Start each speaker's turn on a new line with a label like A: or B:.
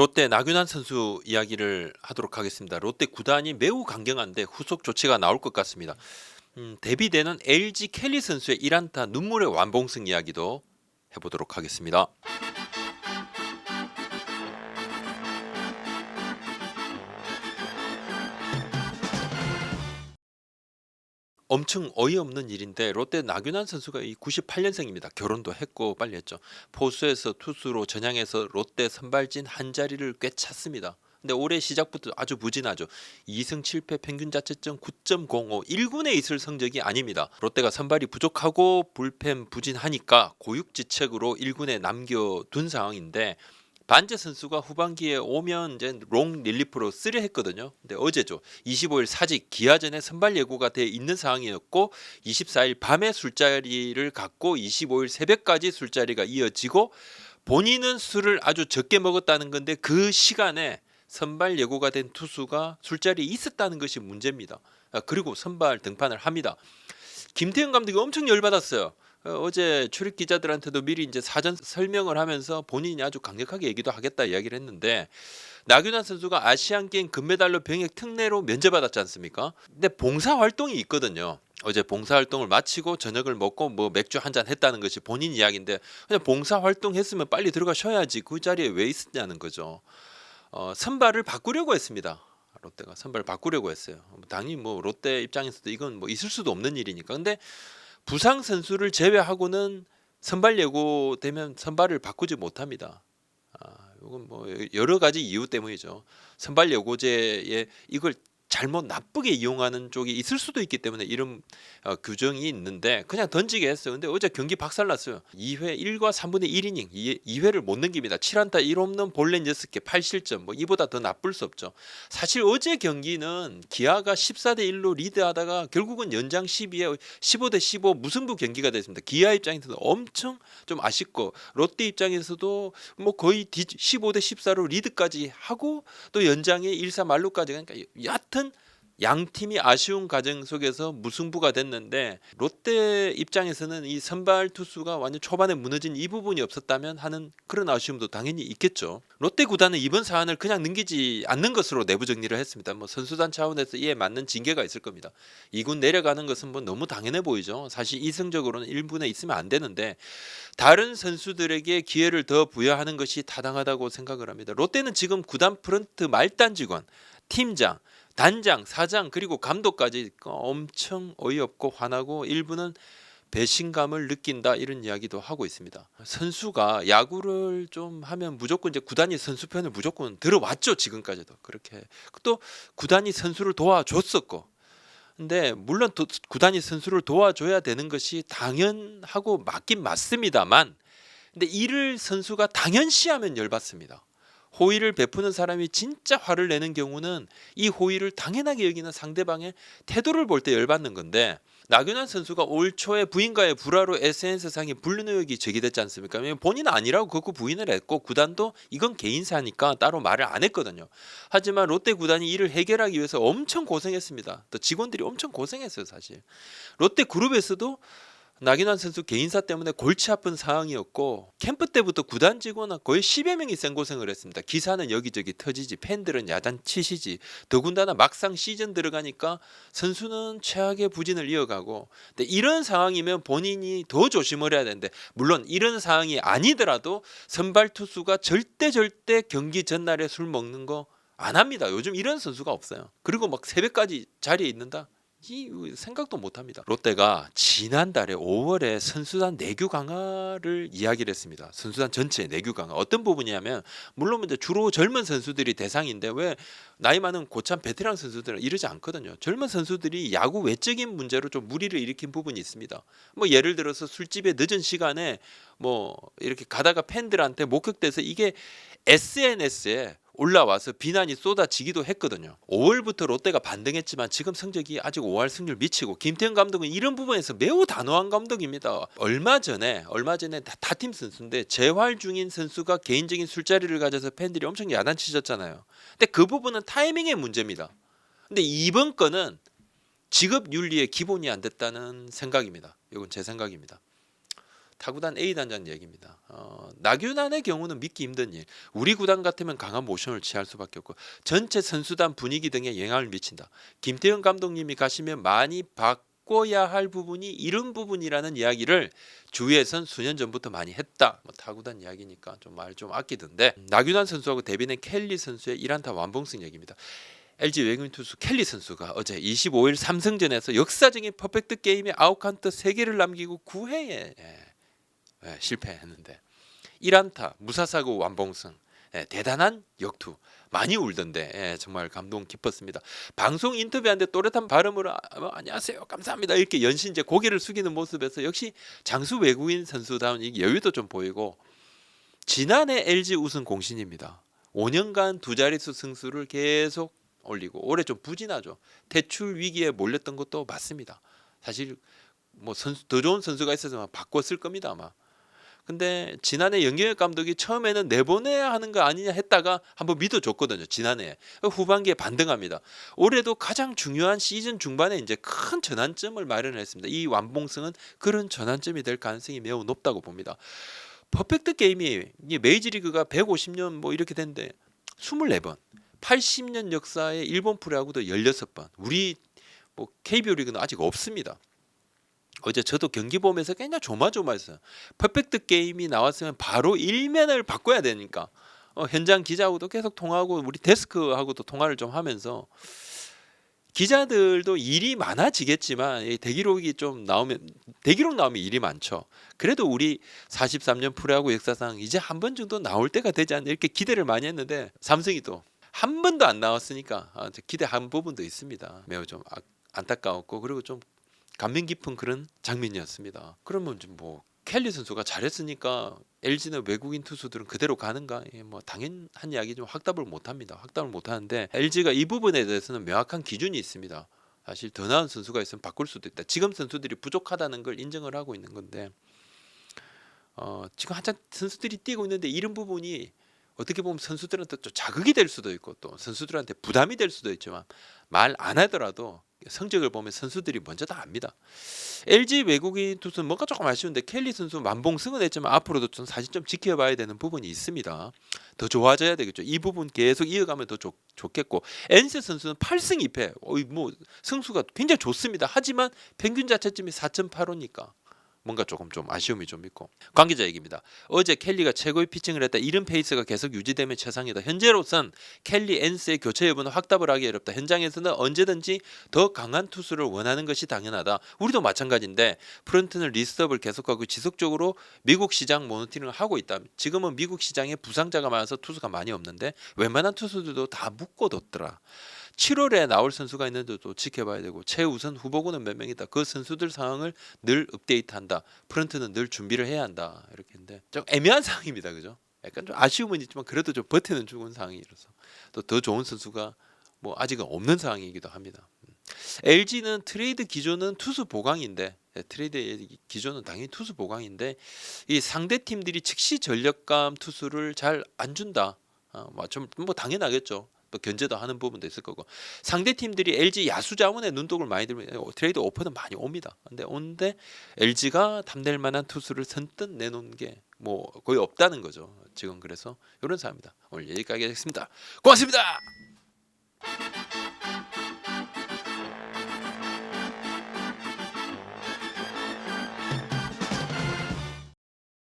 A: 롯데 나균환 선수 이야기를 하도록 하겠습니다. 롯데 구단이 매우 강경한데 후속 조치가 나올 것 같습니다. 데뷔되는 LG 켈리 선수의 1안타 눈물의 완봉승 이야기도 해보도록 하겠습니다. 엄청 어이없는 일인데 롯데 나균환 선수가 이 98년생입니다. 결혼도 했고 빨리 했죠. 포수에서 투수로 전향해서 롯데 선발진 한 자리를 꿰찼습니다. 근데 올해 시작부터 아주 부진하죠. 2승 7패 평균 자책점 9.05 1군에 있을 성적이 아닙니다. 롯데가 선발이 부족하고 불펜 부진하니까 고육지책으로 1군에 남겨둔 상황인데 반제 선수가 후반기에 오면 이제 롱 릴리프로 쓰려 했거든요. 근데 어제죠. 25일 사직 기아전에 선발 예고가 돼 있는 상황이었고 24일 밤에 술자리를 갖고 25일 새벽까지 술자리가 이어지고 본인은 술을 아주 적게 먹었다는 건데 그 시간에 선발 예고가 된 투수가 술자리에 있었다는 것이 문제입니다. 그리고 선발 등판을 합니다. 김태형 감독이 엄청 열받았어요. 어제 출입 기자들한테도 미리 이제 사전 설명을 하면서 본인이 아주 강력하게 얘기도 하겠다 이야기를 했는데 나균환 선수가 아시안 게임 금메달로 병역 특례로 면제받았지 않습니까? 근데 봉사 활동이 있거든요. 어제 봉사 활동을 마치고 저녁을 먹고 뭐 맥주 한잔 했다는 것이 본인 이야기인데 그냥 봉사 활동했으면 빨리 들어가 쉬어야지 그 자리에 왜 있었냐는 거죠. 선발을 바꾸려고 했습니다. 롯데가 선발을 바꾸려고 했어요. 당연히 뭐 롯데 입장에서도 이건 뭐 있을 수도 없는 일이니까. 근데 부상 선수를 제외하고는 선발 예고되면 선발을 바꾸지 못합니다. 이건 뭐 여러 가지 이유 때문이죠. 선발 예고제에 이걸 잘못 나쁘게 이용하는 쪽이 있을 수도 있기 때문에 이런 규정이 있는데 그냥 던지게 했어요. 근데 어제 경기 박살났어요. 2회 1과 3분의 1이닝 2회를 못 넘깁니다. 7안타 1홈런 볼넷 6개 8실점 뭐 이보다 더 나쁠 수 없죠. 사실 어제 경기는 기아가 14대 1로 리드하다가 결국은 연장 12에 15대 15 무승부 경기가 됐습니다. 기아 입장에서도 엄청 좀 아쉽고 롯데 입장에서도 뭐 거의 15대 14로 리드까지 하고 또 연장에 1사 만루까지 그러니까 얕은 양 팀이 아쉬운 과정 속에서 무승부가 됐는데 롯데 입장에서는 이 선발 투수가 완전 초반에 무너진 이 부분이 없었다면 하는 그런 아쉬움도 당연히 있겠죠. 롯데 구단은 이번 사안을 그냥 넘기지 않는 것으로 내부 정리를 했습니다. 뭐 선수단 차원에서 이에 맞는 징계가 있을 겁니다. 2군 내려가는 것은 뭐 너무 당연해 보이죠. 사실 이성적으로는 1군에 있으면 안 되는데 다른 선수들에게 기회를 더 부여하는 것이 타당하다고 생각을 합니다. 롯데는 지금 구단 프런트 말단 직원, 팀장, 단장, 사장 그리고 감독까지 엄청 어이없고 화나고 일부는 배신감을 느낀다 이런 이야기도 하고 있습니다. 선수가 야구를 좀 하면 무조건 이제 구단이 선수 편을 무조건 들어왔죠. 지금까지도 그렇게 또 구단이 선수를 도와줬었고 근데 물론 구단이 선수를 도와줘야 되는 것이 당연하고 맞긴 맞습니다만 근데 이를 선수가 당연시하면 열받습니다. 호의를 베푸는 사람이 진짜 화를 내는 경우는 이 호의를 당연하게 여기는 상대방의 태도를 볼 때 열받는 건데 나균환 선수가 올 초에 부인과의 불화로 SNS상에 불륜 의혹이 제기됐지 않습니까? 본인은 아니라고 그거 부인을 했고 구단도 이건 개인사니까 따로 말을 안 했거든요. 하지만 롯데 구단이 이를 해결하기 위해서 엄청 고생했습니다. 또 직원들이 엄청 고생했어요 사실. 롯데 그룹에서도 나균환 선수 개인사 때문에 골치 아픈 상황이었고 캠프 때부터 구단 직원은 거의 10여 명이 생고생을 했습니다. 기사는 여기저기 터지지 팬들은 야단치시지 더군다나 막상 시즌 들어가니까 선수는 최악의 부진을 이어가고 근데 이런 상황이면 본인이 더 조심을 해야 되는데 물론 이런 상황이 아니더라도 선발 투수가 절대 경기 전날에 술 먹는 거 안 합니다. 요즘 이런 선수가 없어요. 그리고 막 새벽까지 자리에 있는다? 이 생각도 못합니다. 롯데가 지난달에 5월에 선수단 내규 강화를 이야기를 했습니다. 선수단 전체 내규 강화 어떤 부분이냐면 물론 이제 주로 젊은 선수들이 대상인데 왜 나이 많은 고참 베테랑 선수들은 이러지 않거든요. 젊은 선수들이 야구 외적인 문제로 좀 무리를 일으킨 부분이 있습니다. 뭐 예를 들어서 술집에 늦은 시간에 뭐 이렇게 가다가 팬들한테 목격돼서 이게 SNS에 올라와서 비난이 쏟아지기도 했거든요. 5월부터 롯데가 반등했지만 지금 성적이 아직 5할 승률 미치고 김태형 감독은 이런 부분에서 매우 단호한 감독입니다. 얼마 전에 타팀 선수인데 재활 중인 선수가 개인적인 술자리를 가져서 팬들이 엄청 야단치셨잖아요. 근데 그 부분은 타이밍의 문제입니다. 근데 이번 건은 직업 윤리의 기본이 안 됐다는 생각입니다. 이건 제 생각입니다. 타구단 A 단장 얘기입니다. 나균안의 경우는 믿기 힘든 일. 우리 구단 같으면 강한 모션을 취할 수밖에 없고 전체 선수단 분위기 등에 영향을 미친다. 김태형 감독님이 가시면 많이 바꿔야 할 부분이 이런 부분이라는 이야기를 주위에선 수년 전부터 많이 했다. 타구단 이야기니까 좀 말 좀 아끼던데 나균안 선수하고 대비는 켈리 선수의 1안타 완봉승 얘기입니다. LG 외국인 투수 켈리 선수가 어제 25일 삼성전에서 역사적인 퍼펙트 게임에 아웃카운트 3개를 남기고 9회에 실패했는데 1안타 무사사고 완봉승 대단한 역투 많이 울던데 정말 감동 깊었습니다. 방송 인터뷰하는데 또렷한 발음으로 안녕하세요 감사합니다 이렇게 연신 고개를 숙이는 모습에서 역시 장수 외국인 선수다운 여유도 좀 보이고 지난해 LG 우승 공신입니다. 5년간 두 자릿수 승수를 계속 올리고 올해 좀 부진하죠. 퇴출 위기에 몰렸던 것도 맞습니다. 사실 뭐 더 좋은 선수가 있었으면 바꿨을 겁니다 아마. 근데 지난해 연경엽 감독이 처음에는 내보내야 하는 거 아니냐 했다가 한번 믿어줬거든요. 지난해 후반기에 반등합니다. 올해도 가장 중요한 시즌 중반에 이제 큰 전환점을 마련했습니다. 이 완봉승은 그런 전환점이 될 가능성이 매우 높다고 봅니다. 퍼펙트 게임이 메이저리그가 150년 뭐 이렇게 됐는데 24번 80년 역사의 일본 프로야구도 16번 우리 뭐 KBO 리그는 아직 없습니다. 어제 저도 경기 보면서 굉장히 조마조마했어요. 퍼펙트 게임이 나왔으면 바로 일면을 바꿔야 되니까 현장 기자하고도 계속 통화하고 우리 데스크하고도 통화를 좀 하면서 기자들도 일이 많아지겠지만 대기록이 좀 나오면 대기록 나오면 일이 많죠. 그래도 우리 43년 프로야구 역사상 이제 한 번 정도 나올 때가 되지 않나 이렇게 기대를 많이 했는데 삼성이 또 한 번도 안 나왔으니까 기대한 부분도 있습니다. 매우 좀 안타까웠고 그리고 좀 감명 깊은 그런 장면이었습니다. 그러면 좀 뭐 켈리 선수가 잘했으니까 LG는 외국인 투수들은 그대로 가는가? 뭐 당연한 이야기 좀 확답을 못합니다. 확답을 못하는데 LG가 이 부분에 대해서는 명확한 기준이 있습니다. 사실 더 나은 선수가 있으면 바꿀 수도 있다. 지금 선수들이 부족하다는 걸 인정을 하고 있는 건데 지금 한참 선수들이 뛰고 있는데 이런 부분이 어떻게 보면 선수들한테 또 자극이 될 수도 있고 또 선수들한테 부담이 될 수도 있지만 말 안 하더라도 성적을 보면 선수들이 먼저 다 압니다. LG 외국인 투수는 뭔가 조금 아쉬운데 켈리 선수 만봉승은 했지만 앞으로도 좀 사실 좀 지켜봐야 되는 부분이 있습니다. 더 좋아져야 되겠죠. 이 부분 계속 이어가면 더 좋겠고 엔세 선수는 8승 2패 뭐 승수가 굉장히 좋습니다. 하지만 평균 자책점이 4.85니까 뭔가 조금 좀 아쉬움이 좀 있고 관계자 얘기입니다. 어제 켈리가 최고의 피칭을 했다. 이런 페이스가 계속 유지되면 최상이다. 현재로선 켈리 엔스의 교체 여부는 확답을 하기 어렵다. 현장에서는 언제든지 더 강한 투수를 원하는 것이 당연하다. 우리도 마찬가지인데 프런트는 리스트업을 계속하고 지속적으로 미국 시장 모니터링을 하고 있다. 지금은 미국 시장에 부상자가 많아서 투수가 많이 없는데 웬만한 투수들도 다 묶어뒀더라. 7월에 나올 선수가 있는데도 지켜봐야 되고 최우선 후보군은 몇 명이다. 그 선수들 상황을 늘 업데이트한다. 프런트는 늘 준비를 해야 한다. 이렇게 했는데 좀 애매한 상황입니다. 그죠? 약간 좀 아쉬움은 있지만 그래도 좀 버티는 좋은 상황이라서 또 더 좋은 선수가 뭐 아직은 없는 상황이기도 합니다. LG는 트레이드 기조는 투수 보강인데 트레이드 기조는 당연히 투수 보강인데 이 상대 팀들이 즉시 전력감 투수를 잘 안 준다. 뭐 당연하겠죠. 또 견제도 하는 부분도 있을 거고 상대 팀들이 LG 야수 자원에 눈독을 많이 들면 트레이드 오퍼는 많이 옵니다. 근데 오는데 LG가 탐낼 만한 투수를 선뜻 내놓은 게 뭐 거의 없다는 거죠. 지금 그래서 이런 상황입니다. 오늘 여기까지 하겠습니다. 고맙습니다.